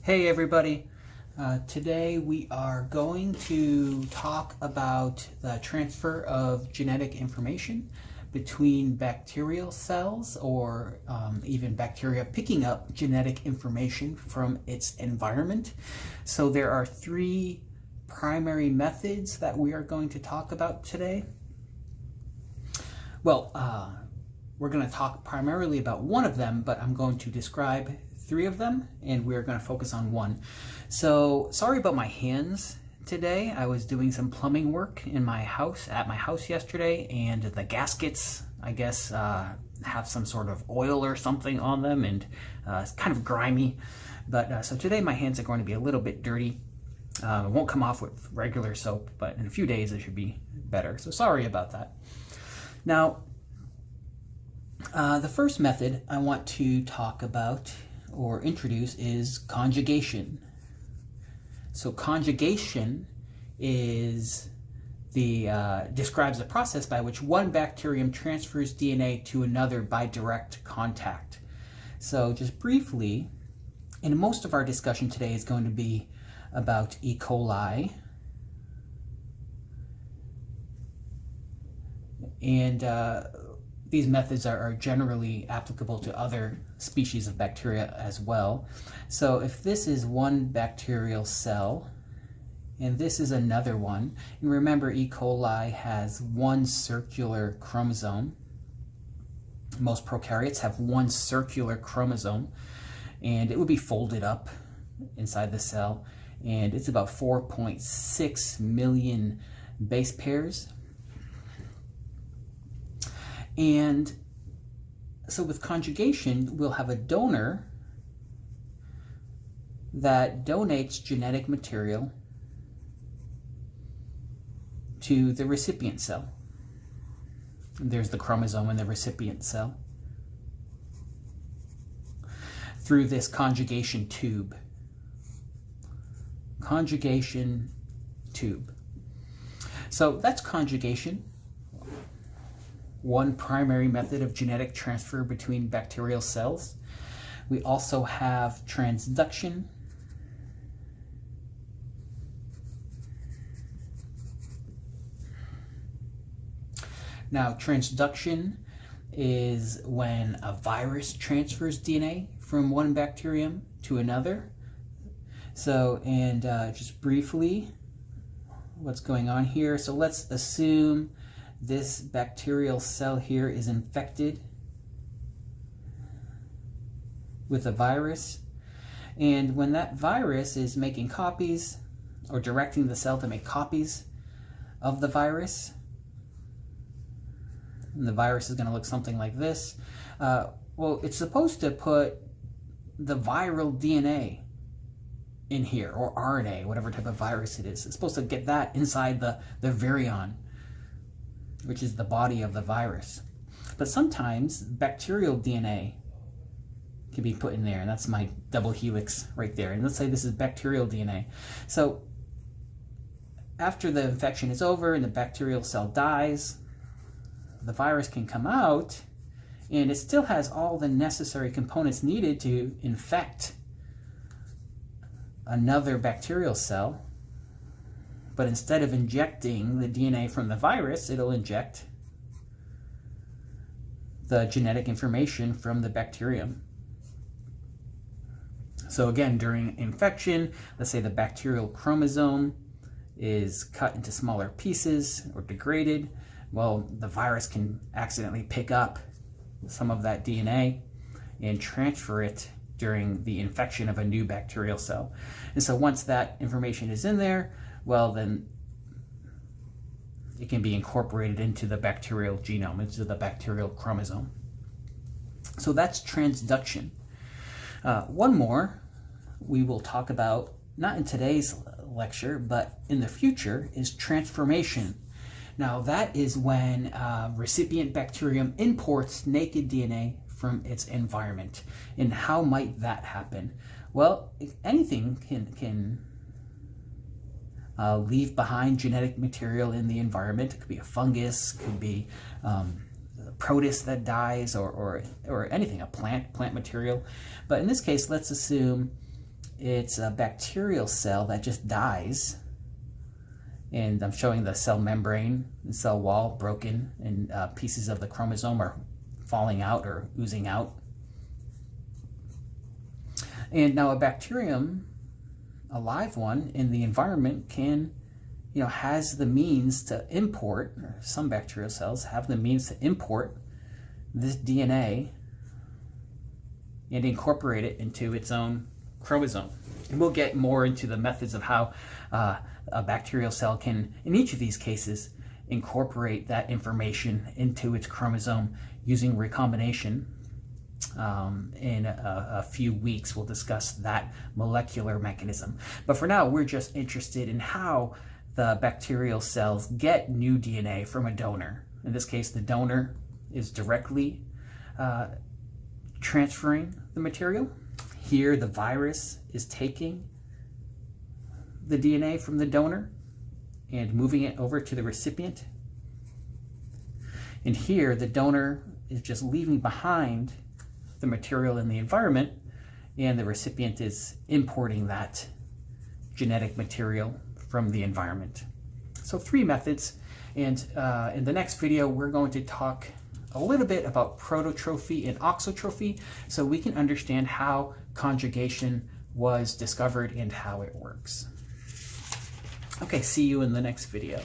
Hey everybody, today we are going to talk about the transfer of genetic information between bacterial cells or even bacteria picking up genetic information from its environment. So there are three primary methods that we are going to talk about today. Well, we're going to talk primarily about one of them, but I'm going to describe three of them, and we're going to focus on one. So sorry about my hands today. I was doing some plumbing work at my house yesterday, and the gaskets, I guess, have some sort of oil or something on them, and it's kind of grimy. But so today my hands are going to be a little bit dirty. It won't come off with regular soap, but in a few days it should be better. So sorry about that. Now, the first method I want to talk about or introduce is conjugation. So conjugation is describes the process by which one bacterium transfers DNA to another by direct contact. So just briefly, and most of our discussion today is going to be about E. coli, and these methods are generally applicable to other species of bacteria as well. So if this is one bacterial cell and this is another one, and remember E. coli has one circular chromosome. Most prokaryotes have one circular chromosome, and it would be folded up inside the cell, and it's about 4.6 million base pairs. And so with conjugation, we'll have a donor that donates genetic material to the recipient cell. And there's the chromosome in the recipient cell through this conjugation tube. Conjugation tube. So that's conjugation. One primary method of genetic transfer between bacterial cells. We also have transduction. Now, transduction is when a virus transfers DNA from one bacterium to another. So, and just briefly, what's going on here. So let's assume this bacterial cell here is infected with a virus, and when that virus is making copies or directing the cell to make copies of the virus, and the virus is going to look something like this. Well, it's supposed to put the viral DNA in here, or RNA, whatever type of virus it is. It's supposed to get that inside the virion, which is the body of the virus. But sometimes bacterial DNA can be put in there, and that's my double helix right there. And let's say this is bacterial DNA. So after the infection is over and the bacterial cell dies, the virus can come out, and it still has all the necessary components needed to infect another bacterial cell. But instead of injecting the DNA from the virus, it'll inject the genetic information from the bacterium. So again, during infection, let's say the bacterial chromosome is cut into smaller pieces or degraded. Well, the virus can accidentally pick up some of that DNA and transfer it during the infection of a new bacterial cell. And so once that information is in there, well, then it can be incorporated into the bacterial genome, into the bacterial chromosome. So that's transduction. One more we will talk about, not in today's lecture, but in the future, is transformation. Now that is when recipient bacterium imports naked DNA from its environment. And how might that happen? Well, anything can leave behind genetic material in the environment. It could be a fungus, could be a protist that dies, or anything, a plant material. But in this case, let's assume it's a bacterial cell that just dies. And I'm showing the cell membrane, the cell wall broken, and pieces of the chromosome are falling out or oozing out. And now a bacterium, a live one in the environment, can, has the means to import, or some bacterial cells have the means to import this DNA and incorporate it into its own chromosome. And we'll get more into the methods of how a bacterial cell can, in each of these cases, incorporate that information into its chromosome using recombination. In a few weeks, we'll discuss that molecular mechanism. But for now, we're just interested in how the bacterial cells get new DNA from a donor. In this case, the donor is directly transferring the material. Here, the virus is taking the DNA from the donor and moving it over to the recipient. And here, the donor is just leaving behind the material in the environment, and the recipient is importing that genetic material from the environment. So 3 methods, and in the next video, we're going to talk a little bit about prototrophy and auxotrophy so we can understand how conjugation was discovered and how it works. Okay, see you in the next video.